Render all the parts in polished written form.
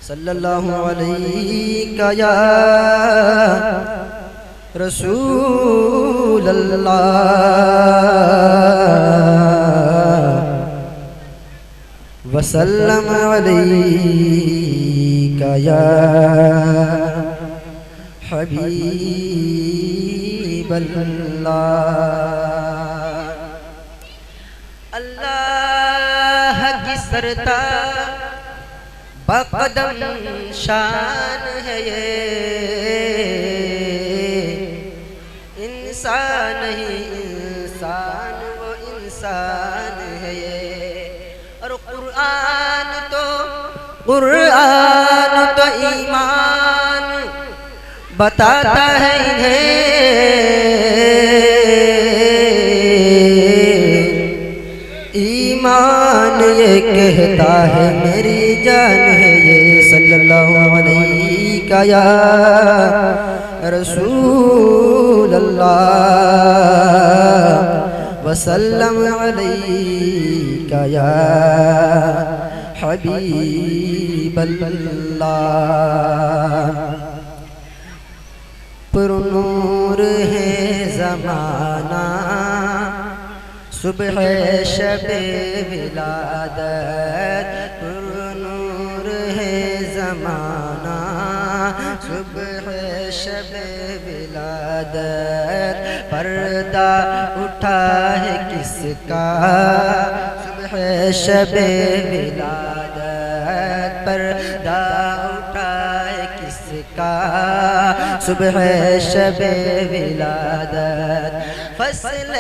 صلی اللہ علیہ یا رسول اللہ وسلم علیہ یا حبیب اللہ اللہ کی سرتا بقدم شان ہے یہ انسان نہیں انسان وہ انسان ہے یہ اور قرآن تو ایمان بتاتا ہے انہیں ایمان یہ کہتا ہے میری جان ہے یہ صلی اللہ علیہ یا رسول اللہ وسلم علیہ یا حبیب اللہ پر نور ہے زمانہ صبح شب ولادت پر نور ہے زمانہ صبح شب ولادت پردہ اٹھا ہے کس کا صبح شب ولادت پردہ اٹھا ہے کس کا صبح شب ولادت فصل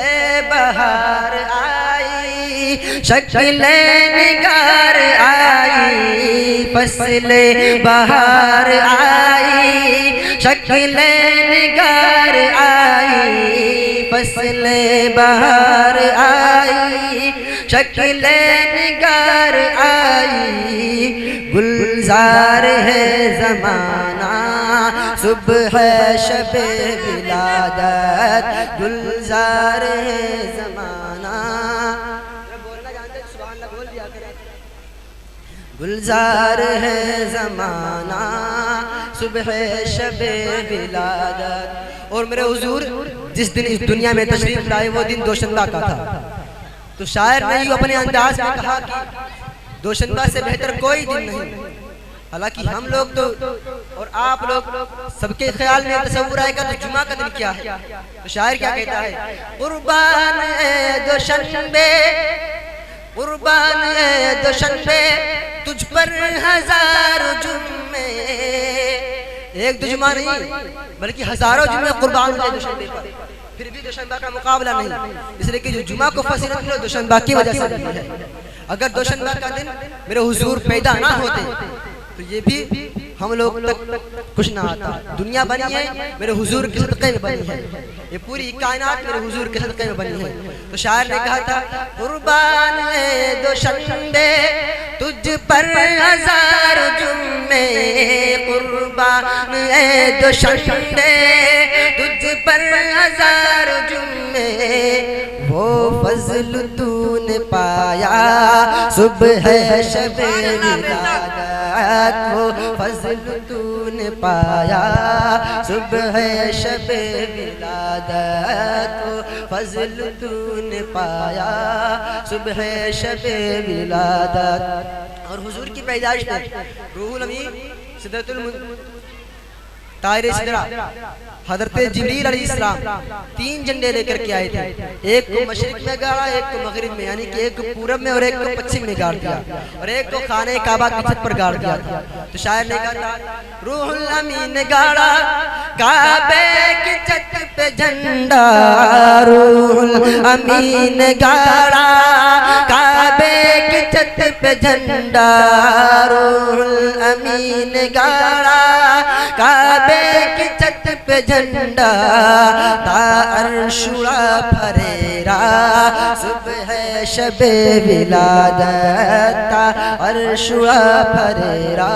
بہار آئی شکل نگار آئی فصل بہار آئی شکل نگار آئی فصل بہار آئی شکل نگار آئی گلزار ہے زمانہ صبح شب ولادت گلزار ہے زمانہ بولنا جانتے سبحان اللہ بول دیا کریں گلزار ہے زمانہ صبح شب ولادت اور میرے حضور جس دن اس دنیا میں تشریف لائے وہ دن دوشنبہ کا تھا تو شاعر نے اپنے انداز میں کہا کہ دوشنبہ سے بہتر کوئی دن نہیں حالانکہ ہم لوگ تو اور آپ لوگ سب کے خیال میں تصور آئے گا تو جمعہ کا دن کیا ہے تو شاعر کیا کہتا ہے قربان دوشنبے قربان دوشنبے تجھ پر ہزار جمعے ایک دو جمعہ نہیں بلکہ ہزاروں جمعے قربان ہوئے دوشنبے پر پھر بھی دوشنبہ کا مقابلہ نہیں اس لیے کہ جو جمعہ کو فضیلت ملے دوشنبہ کی وجہ سے ملی ہے اگر دوشنبہ کا دن میرے حضور پیدا نہ ہوتے تو یہ بھی ہم لوگ تک کچھ نہ آتا دنیا بنی ہے میرے حضور کے صدقے میں بنی ہے یہ پوری کائنات میرے حضور کے صدقے میں بنی ہے تو شاعر نے کہا تھا قربان دوشنبے تجھ پر ہزار جمعے قربان دوشنبے تجھ پر ہزار جمعے وہ فضل تو نے پایا صبح شب ولادت وہ فضل تو نے پایا صبح شب ولادت وہ فضل تو نے پایا صبح شب ولادت اور حضور کی پیدائش میں روح الامین سدرۃ طائر سدرہ حضرت جبریل علیہ السلام 3 جھنڈے لے کر کے آئے تھے ایک کو مشرق میں گاڑا ایک کو مغرب میں یعنی کہ ایک کو پورب میں اور ایک کو پچھم میں گاڑ دیا اور ایک کو خانہ کعبہ کی چھت پر گاڑ دیا تھا تو شاعر نے کہا تھا روح الامین نے گاڑا کعبے کی چھت پہ جھنڈا روح الامین نے گاڑا کعبے کی چھت پہ جھنڈا روح الامین نے گاڑا کعبے کی چھت پہ جھنڈا تا عرش اڑا پھریرا صبح شب ولادت تا عرش اڑا پھریرا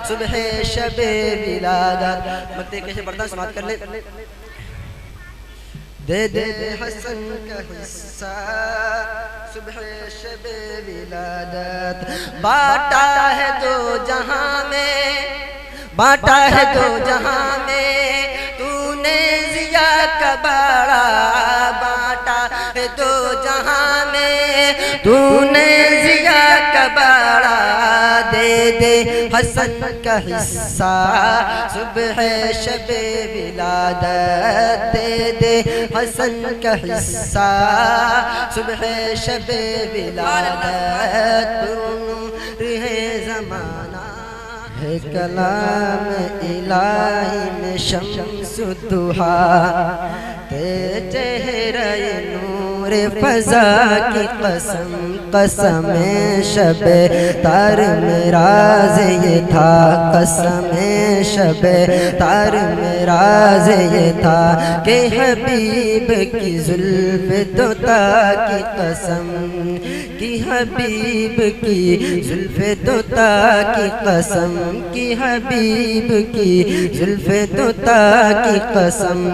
صبح شب ولادت مکتے کیسے برداشت سماعت کر لے دے دے حسن کا حصہ صبح شب ولادت باٹا ہے دو جہاں میں بانٹا ہے دو جہاں میں تو نے ضیا کا باڑا، بانٹا ہے دو جہاں میں تو نے ضیا کا باڑا، دے دے حسن کا حصہ صبح شب ولادت، دے دے حسن کا حصہ صبح شب ولادت، نور ہے زمانہ ہے کلام الہی میں شمس الضحیٰ، تیرے چہرہ نور فضا کی قسم، قسم شب تار میں راز یہ تھا، قسم شب تار میں راز یہ تھا کہ حبیب کی زلف دوتا کی قسم، کہ حبیب کی زلف دوتا کی قسم، کہ حبیب کی زلف دوتا کی قسم،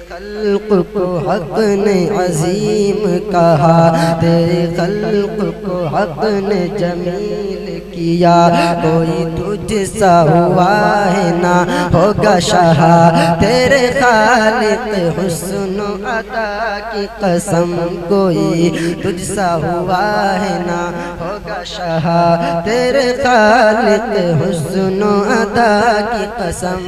خلق کو حق نے عظیم کہا، تیرے خلق کو حق نے جمیل کیا، کوئی تجھ سا ہوا ہے نہ ہوگا شاہ، تیرے خالق حسن و عطا کی قسم، کوئی تجھ سا ہوا ہے نہ ہوگا شاہ، تیرے خالق حسن و عطا کی قسم،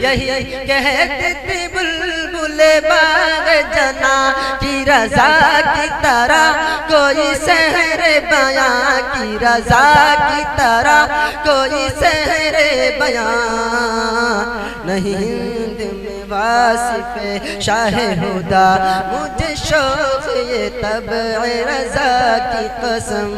یہی کہتے تھے بلبل باغ جنا کی رضا کی طرح، کوئی سحر بیاں کی رضا کی طرح، کوئی سحر بیاں نہیں، ہند میں واصف شاہ ہدا، مجھے شوق یہ طبع رضا کی قسم۔